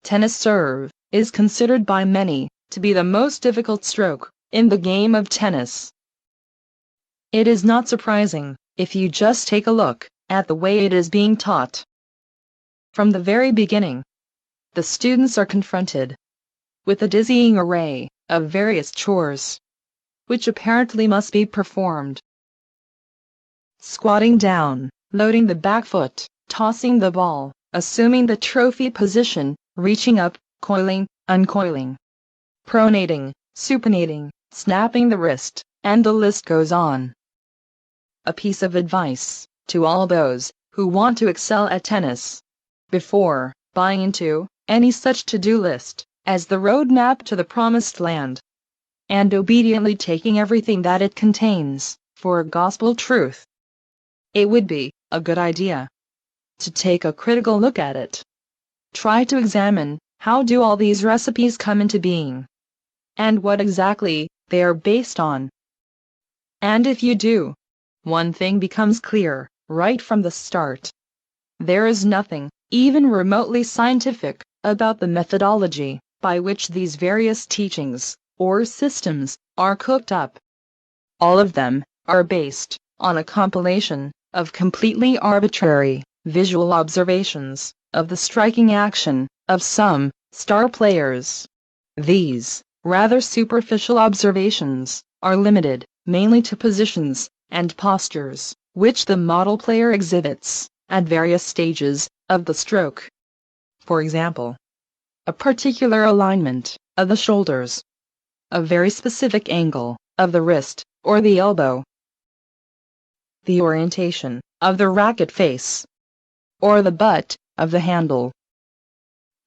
tennis serve is considered by many to be the most difficult stroke in the game of tennis. It is not surprising if you just take a look at the way it is being taught. From the very beginning, the students are confronted with a dizzying array of various chores, which apparently must be performed. Squatting down, loading the back foot, tossing the ball, assuming the trophy position, reaching up, coiling, uncoiling, pronating, supinating, snapping the wrist, and the list goes on. A piece of advice to all those who want to excel at tennis: before buying into any such to-do list as the roadmap to the promised land, and obediently taking everything that it contains for gospel truth, it would be a good idea to take a critical look at it. Try to examine how do all these recipes come into being, and what exactly they are based on. And if you do, one thing becomes clear right from the start. There is nothing even remotely scientific about the methodology by which these various teachings or systems are cooked up. All of them are based on a compilation of completely arbitrary visual observations of the striking action of some star players. These rather superficial observations are limited mainly to positions and postures which the model player exhibits at various stages of the stroke. For example, a particular alignment of the shoulders, a very specific angle of the wrist or the elbow, the orientation of the racket face, or the butt of the handle.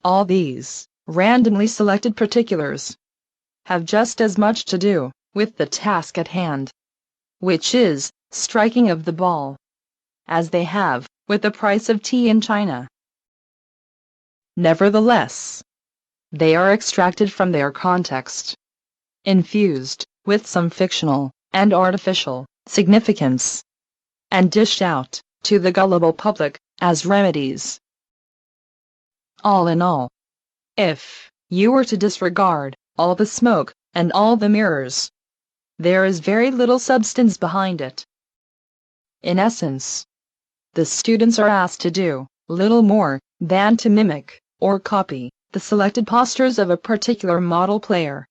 All these randomly selected particulars have just as much to do with the task at hand, which is striking of the ball, as they have with the price of tea in China. Nevertheless, they are extracted from their context, infused with some fictional and artificial significance, and dished out to the gullible public as remedies. All in all, if you were to disregard all the smoke and all the mirrors, there is very little substance behind it. In essence, the students are asked to do little more than to mimic or copy the selected postures of a particular model player.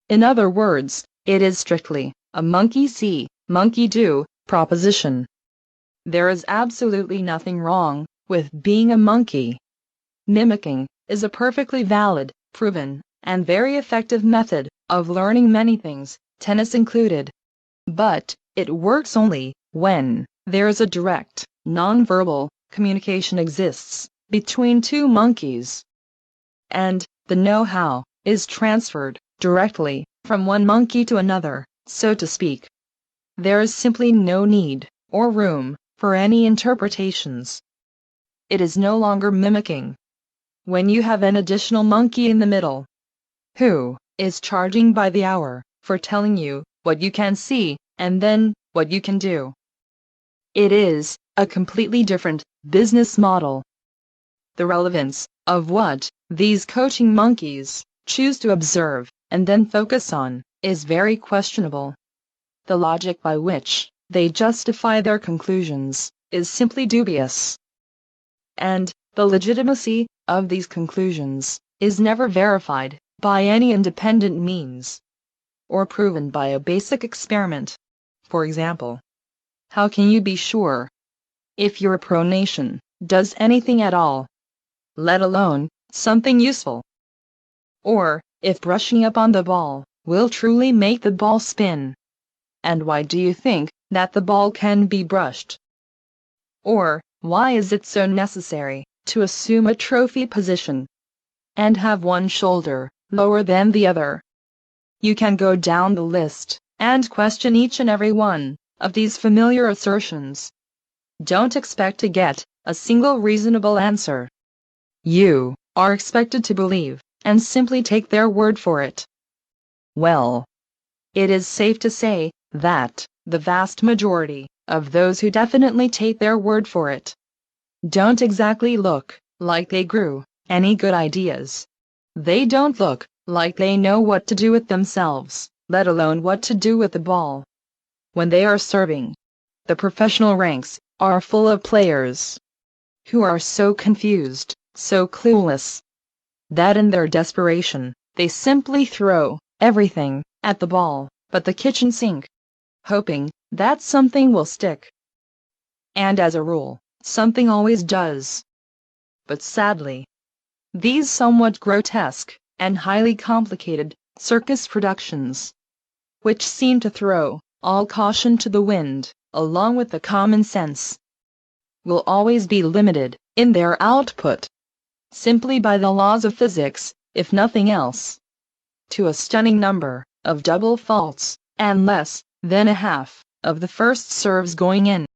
In other words, it is strictly a monkey see, monkey do proposition. There is absolutely nothing wrong with being a monkey. Mimicking is a perfectly valid, proven, and very effective method of learning many things, tennis included. But it works only when there is a direct, non-verbal communication exists between two monkeys, and the know-how is transferred directly from one monkey to another, so to speak. There is simply no need or room for any interpretations. It is no longer mimicking when you have an additional monkey in the middle, who is charging by the hour for telling you what you can see and then what you can do. It is a completely different business model. The relevance of what these coaching monkeys choose to observe and then focus on is very questionable. The logic by which they justify their conclusions is simply dubious. And the legitimacy of these conclusions is never verified by any independent means, or proven by a basic experiment. For example, how can you be sure if your pronation does anything at all, let alone something useful? Or if brushing up on the ball will truly make the ball spin? And why do you think that the ball can be brushed? Or why is it so necessary to assume a trophy position and have one shoulder lower than the other? You can go down the list and question each and every one of these familiar assertions. Don't expect to get a single reasonable answer. You are expected to believe and simply take their word for it. Well, it is safe to say that the vast majority of those who definitely take their word for it don't exactly look like they grew any good ideas. They don't look like they know what to do with themselves, let alone what to do with the ball. When they are serving, the professional ranks are full of players who are so confused, so clueless, that in their desperation, they simply throw everything at the ball but the kitchen sink, hoping that something will stick. And as a rule, something always does. But sadly, these somewhat grotesque and highly complicated circus productions, which seem to throw all caution to the wind, along with the common sense, will always be limited in their output, simply by the laws of physics, if nothing else, to a stunning number of double faults, and less than a half of the first serves going in.